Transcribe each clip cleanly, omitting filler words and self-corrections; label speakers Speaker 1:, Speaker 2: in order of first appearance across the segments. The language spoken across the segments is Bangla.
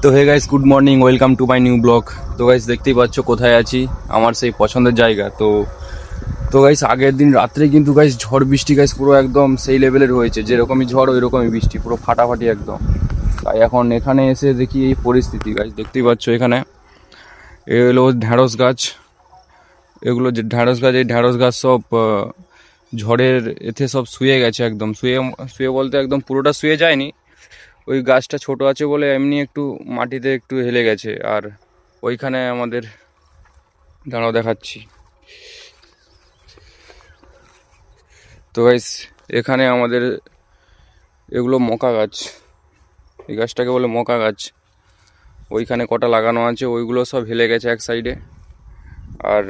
Speaker 1: তো hey guys, good morning, welcome to my new blog. তো গাইস দেখতেই পাচ্ছ কোথায় আছি, আমার সেই পছন্দের জায়গা। তো তো গাইস আগের দিন রাত্রে কিন্তু গাইস ঝড় বৃষ্টি গাইস পুরো একদম সেই লেভেলের হয়েছে, যেরকমই ঝড় ওই রকমই বৃষ্টি, পুরো ফাটাফাটি একদম। তাই এখন এখানে এসে দেখি এই পরিস্থিতি। গাইস দেখতেই পাচ্ছ এখানে এ হলো ঢ্যাঁড়স গাছ। এগুলো যে ঢ্যাঁড়স গাছ, এই ঢ্যাঁড়স গাছ সব ঝড়ের এতে সব শুয়ে গেছে একদম। শুয়ে শুয়ে বলতে একদম পুরোটা শুয়ে যায়নি, ওই গাছটা ছোট আছে বলে এমনি একটু মাটিতে একটু হেলে গেছে। আর ওইখানে আমাদের, দাঁড়াও দেখাচ্ছি। তো গাইস এখানে আমাদের এগুলো মকা গাছ, এই গাছটাকে বলে মকা গাছ। ওইখানে কটা লাগানো আছে, ওইগুলো সব হেলে গেছে এক সাইডে। আর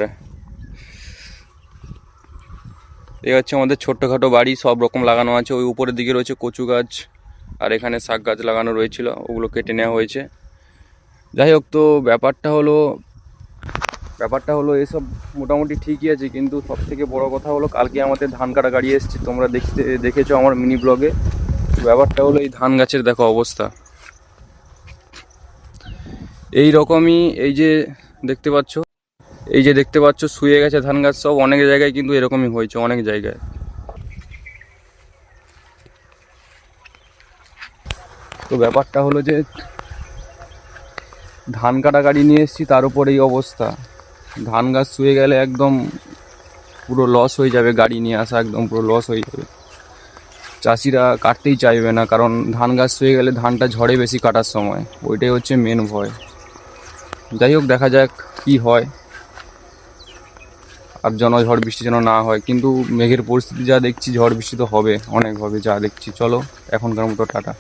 Speaker 1: এই হচ্ছে আমাদের ছোট্টখাটো বাড়ি, সব রকম লাগানো আছে। ওই উপরের দিকে রয়েছে কচু গাছ, আর এখানে শাক গাছ লাগানো রয়েছিল, ওগুলো কেটে নেওয়া হয়েছে। যাই হোক, তো ব্যাপারটা হলো এসব মোটামুটি ঠিকই আছে, কিন্তু সব থেকে বড় কথা হলো কালকে আমাদের ধান কাটা গাড়ি এসেছে, তোমরা দেখেছো আমার মিনি ব্লগে। ব্যাপারটা হলো এই ধান গাছের দেখো অবস্থা, এই রকমই। এই যে দেখতে পাচ্ছ শুয়ে গেছে ধান গাছ সব, অনেক জায়গায় কিন্তু এরকমই হয়েছে, অনেক জায়গায়। তো ব্যাপারটা হলো যে ধান কাটা গাড়ি নিয়ে এসেছি, তার উপর এই অবস্থা। ধান গাছ শুয়ে গেলে একদম পুরো লস হয়ে যাবে, গাড়ি নিয়ে আসা একদম পুরো লস হয়ে যাবে। চাষিরা কাটতেই চাইবে না, কারণ ধান গাছ শুয়ে গেলে ধানটা ঝড়ে বেশি কাটার সময়, ওইটাই হচ্ছে মেন ভয়। যাই হোক, দেখা যাক কি হয়। আর ঝড় বৃষ্টি যেন না হয়, কিন্তু মেঘের পরিস্থিতি যা দেখছি ঝড় বৃষ্টি তো হবে, অনেক হবে যা দেখছি। চলো এখনকার মতো টাটা।